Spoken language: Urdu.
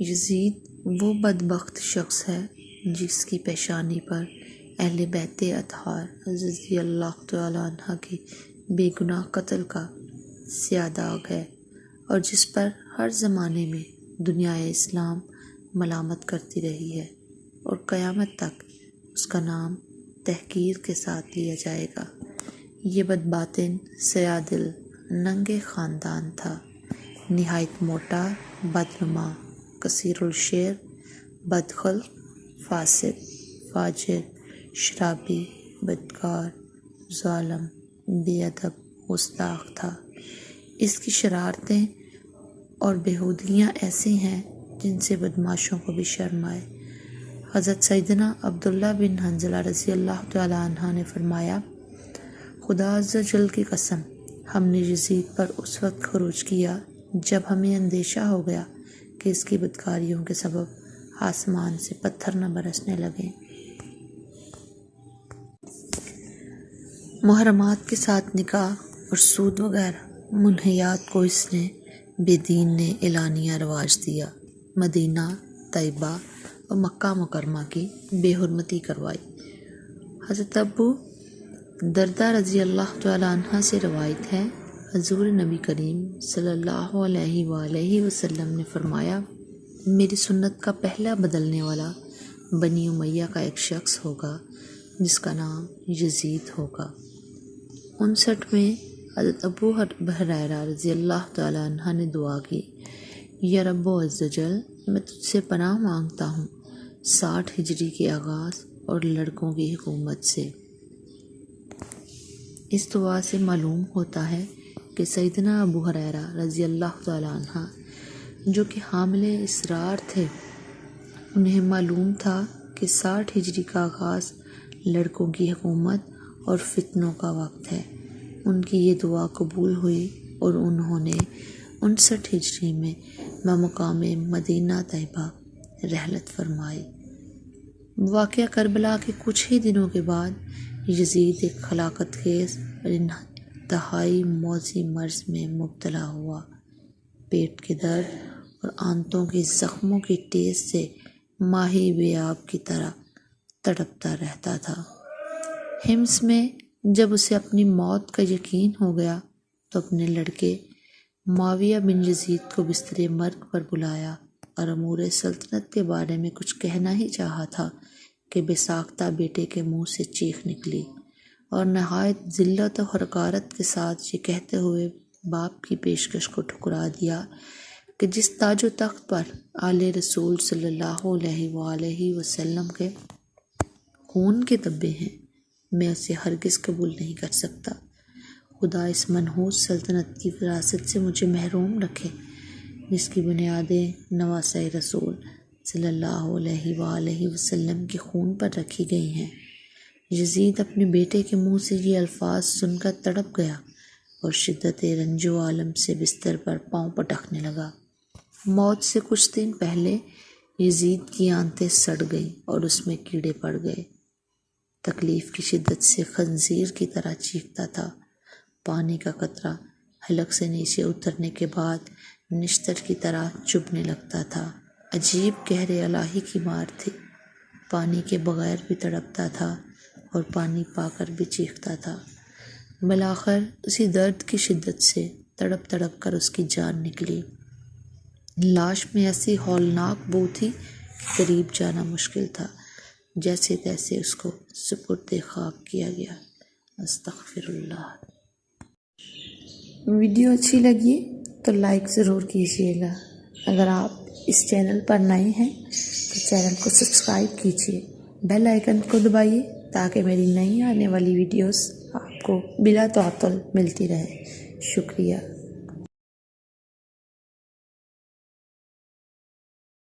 یزید وہ بدبخت شخص ہے جس کی پیشانی پر اہل بیت اطہار رضی اللہ تعالیٰ عنہ کے بے گناہ قتل کا سیاہ داغ ہے، اور جس پر ہر زمانے میں دنیا اسلام ملامت کرتی رہی ہے، اور قیامت تک اس کا نام تحقیر کے ساتھ لیا جائے گا۔ یہ بدباطن سیاہ دل ننگے خاندان تھا، نہایت موٹا، بدنما، کثیر الشر، بدخلق، فاسق، فاجر، شرابی، بدکار، ظالم، بے ادب، گستاخ تھا۔ اس کی شرارتیں اور بےہودگیاں ایسی ہیں جن سے بدماشوں کو بھی شرم آئے۔ حضرت سیدنا عبداللہ بن حنظلہ رضی اللہ تعالیٰ عنہ نے فرمایا، خدا عز و جل کی قسم، ہم نے یزید پر اس وقت خروج کیا جب ہمیں اندیشہ ہو گیا کہ اس کی بدکاریوں کے سبب آسمان سے پتھر نہ برسنے لگیں۔ محرمات کے ساتھ نکاح اور سود وغیرہ منہیات کو اس نے بے دین نے اعلانیہ رواج دیا، مدینہ، طیبہ اور مکہ مکرمہ کی بے حرمتی کروائی۔ حضرت ابو درداء رضی اللہ تعالیٰ عنہ سے روایت ہے، حضور نبی کریم صلی اللہ علیہ وآلہ وسلم نے فرمایا، میری سنت کا پہلا بدلنے والا بنی امیہ کا ایک شخص ہوگا جس کا نام یزید ہوگا۔ 59 میں حضرت ابو ہریرہ رضی اللہ تعالیٰ عنہ نے دعا کی، یا رب عز و جل، میں تجھ سے پناہ مانگتا ہوں 60 ہجری کے آغاز اور لڑکوں کی حکومت سے۔ اس دعا سے معلوم ہوتا ہے کہ سیدنا ابو ہریرہ رضی اللہ تعالیٰ عنہ جو کہ حامل اسرار تھے، انہیں معلوم تھا کہ 60 ہجری کا آغاز لڑکوں کی حکومت اور فتنوں کا وقت ہے۔ ان کی یہ دعا قبول ہوئی اور انہوں نے 59 ہجری میں بمقام مدینہ طیبہ رحلت فرمائی۔ واقعہ کربلا کے کچھ ہی دنوں کے بعد یزید ایک ہلاکت خیز اور انتہائی موذی مرض میں مبتلا ہوا۔ پیٹ کے درد اور آنتوں کے زخموں کی ٹیس سے ماہی بے آب کی طرح تڑپتا رہتا تھا۔ حمص میں جب اسے اپنی موت کا یقین ہو گیا تو اپنے لڑکے معاویہ بن یزید کو بستر مرگ پر بلایا اور امور سلطنت کے بارے میں کچھ کہنا ہی چاہا تھا کہ بے ساختہ بیٹے کے منہ سے چیخ نکلی، اور نہایت ذلت و حقارت کے ساتھ یہ کہتے ہوئے باپ کی پیشکش کو ٹھکرا دیا کہ جس تاج و تخت پر آل رسول صلی اللہ علیہ وآلہ وسلم کے خون کے دھبے ہیں، میں اسے ہرگز قبول نہیں کر سکتا۔ خدا اس منحوس سلطنت کی وراثت سے مجھے محروم رکھے جس کی بنیادیں نواسۂ رسول صلی اللہ علیہ وآلہ وسلم کے خون پر رکھی گئی ہیں۔ یزید اپنے بیٹے کے منہ سے یہ الفاظ سن کر تڑپ گیا اور شدت رنج و عالم سے بستر پر پاؤں پٹکنے لگا۔ موت سے کچھ دن پہلے یزید کی آنتیں سڑ گئیں اور اس میں کیڑے پڑ گئے۔ تکلیف کی شدت سے خنزیر کی طرح چیختا تھا۔ پانی کا قطرہ حلق سے نیچے اترنے کے بعد نشتر کی طرح چبھنے لگتا تھا۔ عجیب قہر الہی کی مار تھی۔ پانی کے بغیر بھی تڑپتا تھا اور پانی پا کر بھی چیختا تھا۔ بالآخر اسی درد کی شدت سے تڑپ تڑپ کر اس کی جان نکلی۔ لاش میں ایسی ہولناک بو تھی کہ قریب جانا مشکل تھا۔ جیسے تیسے اس کو سپرد خاک کیا گیا۔ استغفر اللہ۔ ویڈیو اچھی لگی تو لائک ضرور کیجیے گا۔ اگر آپ اس چینل پر نئے ہیں تو چینل کو سبسکرائب کیجیے، بیل آئیکن کو دبائیے تاکہ میری نئی آنے والی ویڈیوز آپ کو بلا تعطل ملتی رہے۔ شکریہ۔